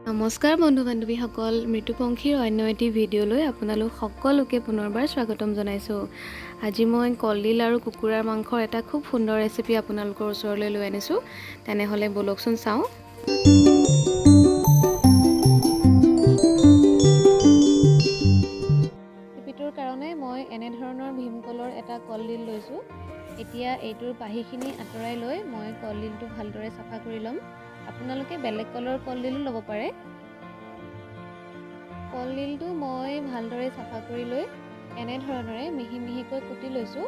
নমস্কাৰ বন্ধু বান্ধৱীসকল, মৃত্যুপংখীৰ অন্য এটি ভিডিঅ'লৈ আপোনালোক সকলোকে পুনৰবাৰ স্বাগতম জনাইছোঁ। আজি মই কলডিল আৰু কুকুৰাৰ মাংসৰ এটা খুব সুন্দৰ ৰেচিপি আপোনালোকৰ ওচৰলৈ লৈ আনিছোঁ। তেনেহ'লে বলকচোন চাওঁ। ৰেচিপিটোৰ কাৰণে মই এনেধৰণৰ ভীমকলৰ এটা কলডিল লৈছোঁ। এতিয়া এইটোৰ পাহিখিনি আঁতৰাই লৈ মই কলডিলটো ভালদৰে চাফা কৰি ল'ম। আপোনালোকে বেলেগ কলৰ কলডিলো ল'ব পাৰে। কলডিলটো মই ভালদৰে চাফা কৰি লৈ এনেধৰণেৰে মিহি মিহিকৈ কুটি লৈছোঁ।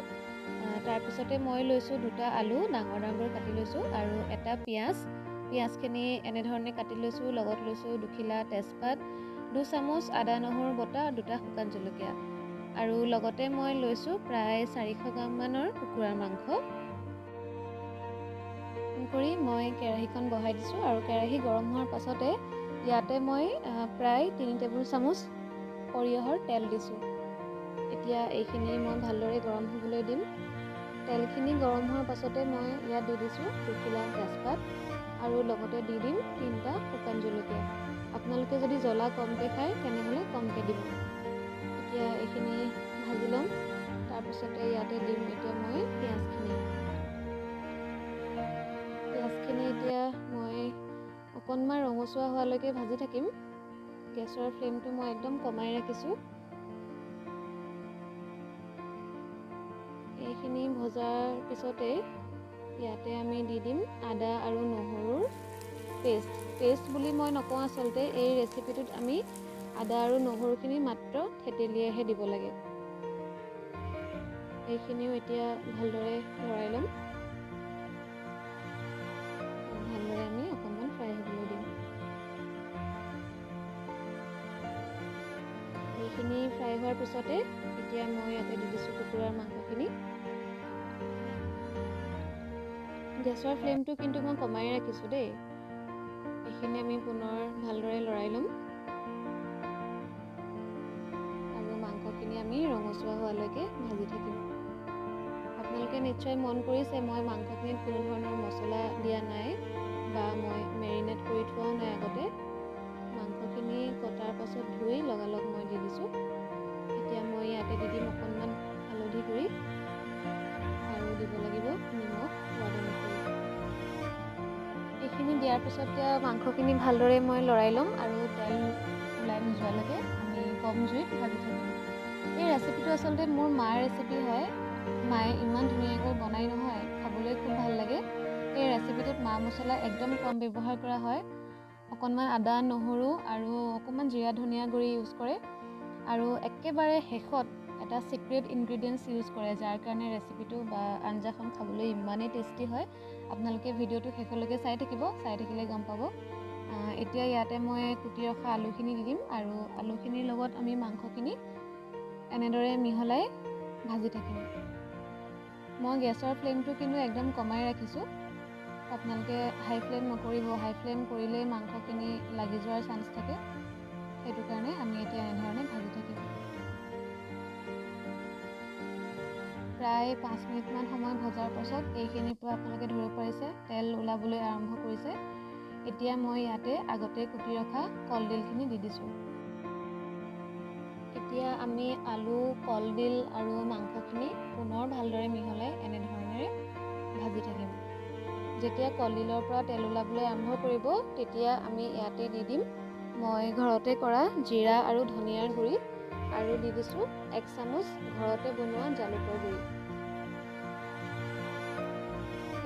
তাৰপিছতে মই লৈছোঁ দুটা আলু ডাঙৰ ডাঙৰকৈ কাটি লৈছোঁ আৰু এটা পিঁয়াজখিনি এনেধৰণে কাটি লৈছোঁ। লগত লৈছোঁ দুখিলা তেজপাত, 2 চামুচ আদা নহৰু বটা, 2টা শুকান জলকীয়া আৰু লগতে মই লৈছোঁ প্ৰায় 400 গ্ৰামমানৰ কুকুৰাৰ মাংস। কৰি মই কেৰাহীখন বহাই দিছোঁ আৰু কেৰাহী গৰম হোৱাৰ পাছতে ইয়াতে মই প্ৰায় 3 টেবুল চামুচ সৰিয়হৰ তেল দিছোঁ। এতিয়া এইখিনি মই ভালদৰে গৰম হ'বলৈ দিম। তেলখিনি গৰম হোৱাৰ পাছতে মই ইয়াত দি দিছোঁ দুখিলা তেজপাত আৰু লগতে দি দিম 3টা শুকান জলকীয়া। আপোনালোকে যদি জ্বলা কমকৈ খায় তেনেহ'লে কমকৈ দিব। এতিয়া এইখিনি ভাজি ল'ম। তাৰপিছতে ইয়াতে দিম এতিয়া মই পিঁয়াজখিনি এতিয়া মই অকণমান ৰঙচুৱা হোৱালৈকে ভাজি থাকিম। গেছৰ ফ্লেমটো মই একদম কমাই ৰাখিছোঁ। এইখিনি ভজাৰ পিছতে ইয়াতে আমি দি দিম আদা আৰু নহৰুৰ পেষ্ট বুলি মই নকওঁ। আচলতে এই ৰেচিপিটোত আমি আদা আৰু নহৰুখিনি মাত্ৰ থেতেলিয়াইহে দিব লাগে। এইখিনিও এতিয়া ভালদৰে লৰাই ল'ম। ভালদৰে আমি অকণমান ফ্ৰাই হ'বলৈ দিম। এইখিনি ফ্ৰাই হোৱাৰ পিছতে এতিয়া মই ইয়াতে দি দিছোঁ কুকুৰাৰ মাংসখিনি। গেছৰ ফ্লেমটো কিন্তু মই কমাই ৰাখিছোঁ দেই। এইখিনি আমি পুনৰ ভালদৰে লৰাই ল'ম আৰু মাংসখিনি আমি ৰঙচুৱা হোৱালৈকে ভাজি থাকিম। আপোনালোকে নিশ্চয় মন কৰিছে মই মাংসখিনিত কোনো ধৰণৰ মছলা দিয়া নাই বা মই মেৰিনেট কৰি থোৱাও নাই আগতে। মাংসখিনি কটাৰ পাছত ধুই লগালগ মই দি দিছোঁ। এতিয়া মই ইয়াতে দি দিম অকণমান হালধি গুড়ি আৰু দিব লাগিব নিমখ সোৱাদ অনুসৰি। এইখিনি দিয়াৰ পিছত এতিয়া মাংসখিনি ভালদৰে মই লৰাই ল'ম আৰু তেল ওলাই নোযোৱালৈকে আমি কম জুইত ভাজি থাকিম। এই ৰেচিপিটো আচলতে মোৰ মাৰ ৰেচিপি হয়। মায়ে ইমান ধুনীয়াকৈ বনাই নহয়, খাবলৈ খুব ভাল লাগে। এই ৰেচিপিটোত মা মছলা একদম কম ব্যৱহাৰ কৰা হয়। অকণমান আদা নহৰু আৰু অকণমান জিৰা ধনিয়া গুড়ি ইউজ কৰে আৰু একেবাৰে শেষত এটা ছিক্ৰেট ইনগ্ৰিডিয়েণ্টছ ইউজ কৰে, যাৰ কাৰণে ৰেচিপিটো বা আঞ্জাখন খাবলৈ ইমানেই টেষ্টি হয়। আপোনালোকে ভিডিঅ'টো শেষলৈকে চাই থাকিলে গম পাব। এতিয়া ইয়াতে মই কুটি ৰখা আলুখিনি দি দিম আৰু আলুখিনিৰ লগত আমি মাংসখিনি এনেদৰে মিহলাই ভাজি থাকিম। মই গেছৰ ফ্লেমটো কিন্তু একদম কমাই ৰাখিছোঁ। আপোনালোকে হাই ফ্লেম নকৰিব। হাই ফ্লেম কৰিলেই মাংসখিনি লাগি যোৱাৰ চান্স থাকে। সেইটো কাৰণে আমি এতিয়া এনেধৰণে ভাজি থাকিম। প্ৰায় 5 মিনিটমান সময় ভজাৰ পাছত এইখিনিৰ পৰা আপোনালোকে ধৰিব পাৰিছে তেল ওলাবলৈ আৰম্ভ কৰিছে। এতিয়া মই ইয়াতে আগতে কুটি ৰখা কলডিলখিনি দি দিছোঁ। এতিয়া আমি আলু, কলডিল আৰু মাংসখিনি পুনৰ ভালদৰে মিহলাই এনেধৰণেৰে ভাজি থাকিম। যেতিয়া কলডিলৰ পৰা তেল ওলাবলৈ আৰম্ভ কৰিব তেতিয়া আমি ইয়াতে দি দিম মই ঘৰতে কৰা জিৰা আৰু ধনিয়াৰ গুড়ি আৰু দি দিছোঁ 1 চামুচ ঘৰতে বনোৱা জালুকৰ গুড়ি।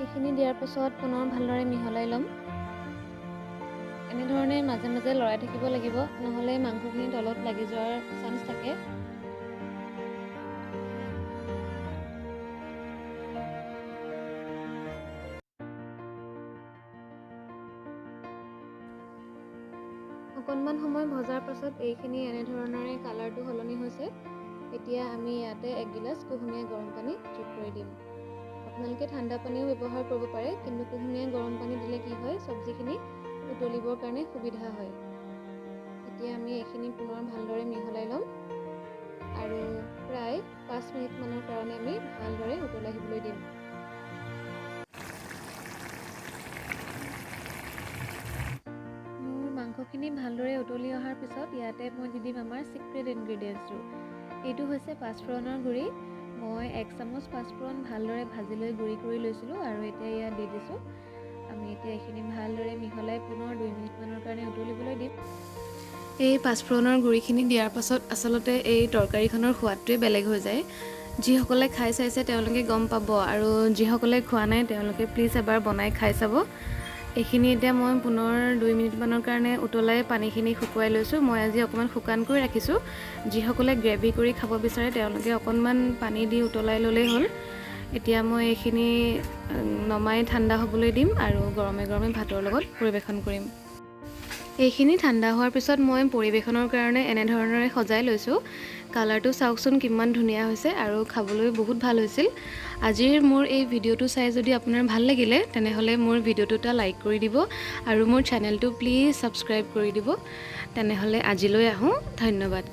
এইখিনি দিয়াৰ পাছত পুনৰ ভালদৰে মিহলাই ল'ম। এনেধৰণে মাজে মাজে লৰাই থাকিব লাগিব, নহ'লে মাংসখিনি তলত লাগি যোৱাৰ চান্স থাকে। অকণমান সময় ভজাৰ পাছত এইখিনি এনেধৰণেৰে কালাৰটো সলনি হৈছে। এতিয়া আমি ইয়াতে 1 গিলাচ কুহুমীয়া গৰম পানী যোগ কৰি দিম। আপোনালোকে ঠাণ্ডা পানীও ব্যৱহাৰ কৰিব পাৰে, কিন্তু কুহুমীয়া গৰম পানী দিলে কি হয়, চব্জিখিনি উতলিবৰ কাৰণে সুবিধা হয়। এতিয়া আমি এইখিনি পুনৰ ভালদৰে মিহলাই ল'ম আৰু প্ৰায় 5 মিনিটমানৰ কাৰণে আমি ভালদৰে উতলাই আহিবলৈ দিম। মাংসখিনি ভালদৰে উতলি অহাৰ পিছত ইয়াতে মই দি দিম আমাৰ চিক্ৰেট ইনগ্ৰিডিয়েণ্টছটো। এইটো হৈছে পাঁচফোৰণৰ গুড়ি। মই 1 চামুচ পাঁচফোৰণ ভালদৰে ভাজি লৈ গুড়ি কৰি লৈছিলোঁ আৰু এতিয়া ইয়াত দি দিছোঁ। আমি এতিয়া এইখিনি ভালদৰে মিহলাই পুনৰ 2 মিনিটমানৰ কাৰণে উতলিবলৈ দিম। এই পাঁচফোৰণৰ গুড়িখিনি দিয়াৰ পাছত আচলতে এই তৰকাৰীখনৰ সোৱাদটোৱে বেলেগ হৈ যায়। যিসকলে খাই চাইছে তেওঁলোকে গম পাব, আৰু যিসকলে খোৱা নাই তেওঁলোকে প্লিজ এবাৰ বনাই খাই চাব। এইখিনি এতিয়া মই পুনৰ 2 মিনিটমানৰ কাৰণে উতলাই পানীখিনি শুকুৱাই লৈছোঁ। মই আজি অকণমান শুকানকৈ ৰাখিছোঁ। যিসকলে গ্ৰেভি কৰি খাব বিচাৰে তেওঁলোকে অকণমান পানী দি উতলাই ল'লেই হ'ল। এতিয়া মই এইখিনি নমাই ঠাণ্ডা হ'বলৈ দিম আৰু গৰমে গৰমে ভাতৰ লগত পৰিৱেশন কৰিম। এইখিনি ঠাণ্ডা হোৱাৰ পিছত মই পৰিৱেশনৰ কাৰণে এনেধৰণেৰে সজাই লৈছোঁ। কালাৰটো চাওকচোন কিমান ধুনীয়া হৈছে আৰু খাবলৈ বহুত ভাল হৈছিল। আজিৰ মোৰ এই ভিডিঅ'টো চাই যদি আপোনাৰ ভাল লাগিলে তেনেহ'লে মোৰ ভিডিঅ'টো এটা লাইক কৰি দিব আৰু মোৰ চেনেলটো প্লিজ ছাবস্ক্ৰাইব কৰি দিব। তেনেহ'লে আজিলৈ আহোঁ, ধন্যবাদ।